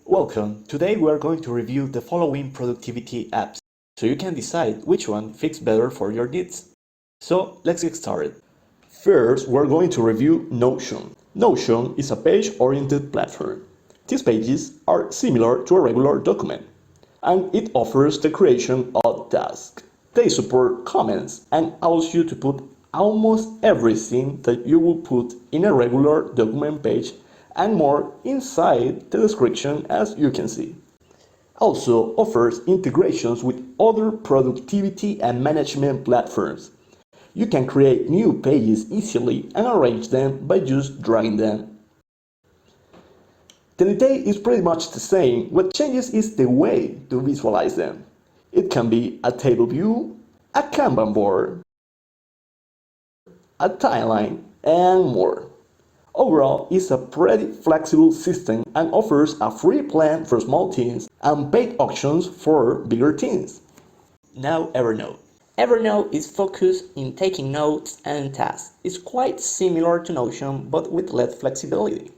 Welcome. Today we are going to review the following productivity apps, so you can decide which one fits better for your needs. So let's get started. First, we're going to review Notion. Notion is a page-oriented platform. These pages are similar to a regular document, and it offers the creation of tasks. They support comments and allows you to put almost everything that you would put in a regular document page and more inside the description, as you can see. Also offers integrations with other productivity and management platforms. You can create new pages easily and arrange them by just dragging them. The detail is pretty much the same. What changes is the way to visualize them. It can be a table view, a Kanban board, a timeline, and more. Overall, it's a pretty flexible system and offers a free plan for small teams and paid options for bigger teams. Now Evernote. Evernote is focused in taking notes and tasks. It's quite similar to Notion but with less flexibility.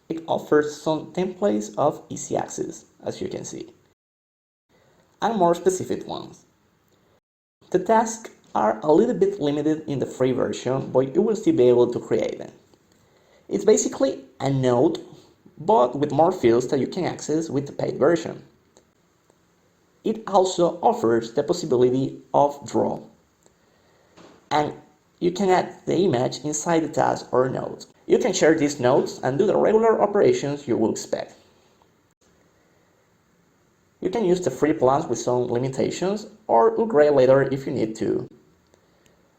It offers some templates of easy access, as you can see, and more specific ones. The tasks are a little bit limited in the free version, but you will still be able to create them. It's basically a note, but with more fields that you can access with the paid version. It also offers the possibility of draw, and you can add the image inside the task or note. You can share these notes and do the regular operations you will expect. You can use the free plans with some limitations or upgrade later if you need to.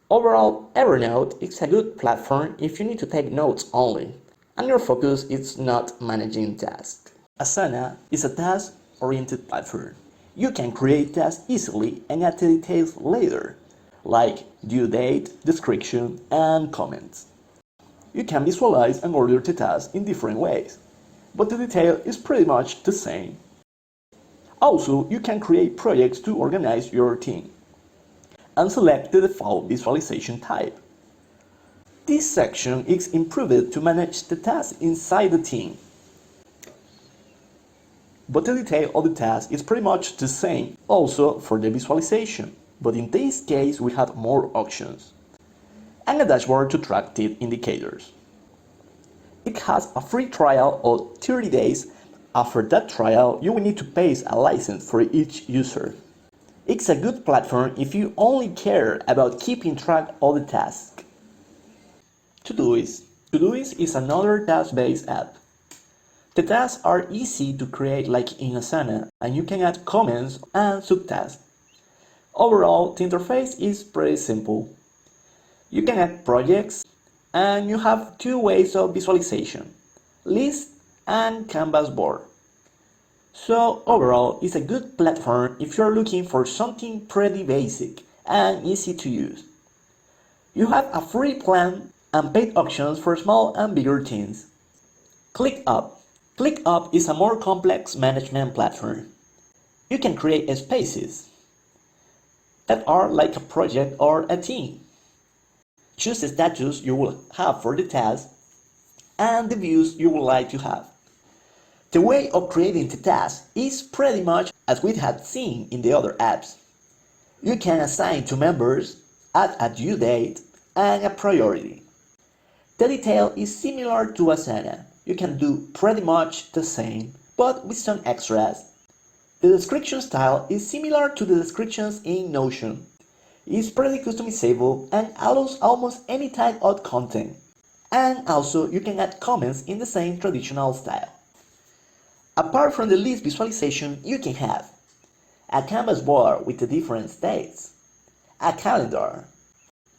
Overall, Evernote is a good platform if you need to take notes only, and your focus is not managing tasks. Asana is a task-oriented platform. You can create tasks easily and add the details later, like due date, description, and comments. You can visualize and order the tasks in different ways, but the detail is pretty much the same. Also, you can create projects to organize your team and select the default visualization type. This section is improved to manage the tasks inside the team, but the detail of the task is pretty much the same also for the visualization, but in this case we have more options and a dashboard to track the indicators. It has a free trial of 30 days. After that trial, you will need to pay a license for each user. It's a good platform if you only care about keeping track of the tasks. Todoist. Todoist is another task-based app. The tasks are easy to create like in Asana, and you can add comments and subtasks. Overall, the interface is pretty simple. You can add projects, and you have two ways of visualization: list and canvas board. So overall, it's a good platform if you're looking for something pretty basic and easy to use. You have a free plan and paid options for small and bigger teams. ClickUp. ClickUp is a more complex management platform. You can create spaces that are like a project or a team. Choose the status you will have for the task and the views you would like to have. The way of creating the task is pretty much as we had seen in the other apps. You can assign to members, add a due date, and a priority. The detail is similar to Asana. You can do pretty much the same, but with some extras. The description style is similar to the descriptions in Notion. It's pretty customizable and allows almost any type of content. And also you can add comments in the same traditional style. Apart from the list visualization, you can have a canvas board with the different states, a calendar,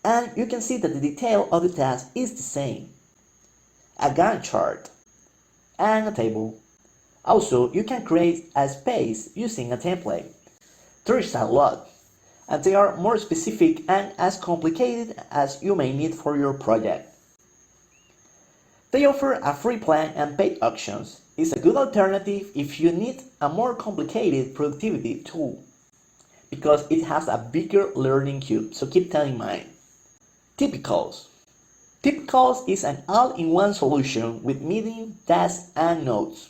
and you can see that the detail of the task is the same, a Gantt chart, and a table. Also, you can create a space using a template. There is a lot, and they are more specific and as complicated as you may need for your project. They offer a free plan and paid options. It's a good alternative if you need a more complicated productivity tool, because it has a bigger learning cube, so keep that in mind. Typicals. Typicals is an all-in-one solution with meeting, tasks, and notes.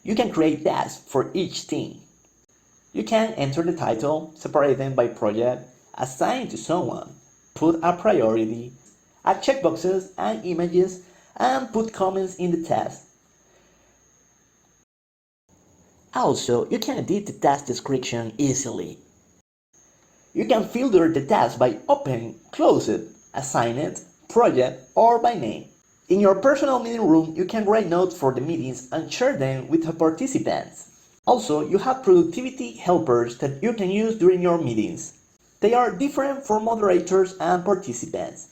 You can create tasks for each thing. You can enter the title, separate them by project, assign to someone, put a priority, add checkboxes and images, and put comments in the task. Also, you can edit the task description easily. You can filter the task by open, close it, assign it, project, or by name. In your personal meeting room, you can write notes for the meetings and share them with the participants. Also, you have productivity helpers that you can use during your meetings. They are different for moderators and participants.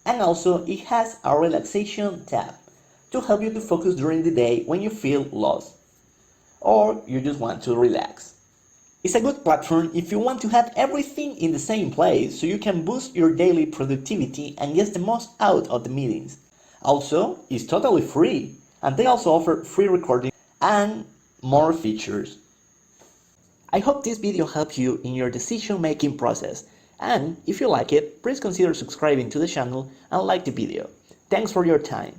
And also, it has a relaxation tab to help you to focus during the day when you feel lost or you just want to relax. It's a good platform if you want to have everything in the same place so you can boost your daily productivity and get the most out of the meetings. Also, it's totally free, and they also offer free recording and more features. I hope this video helped you in your decision-making process, and if you like it, please consider subscribing to the channel and like the video. Thanks for your time.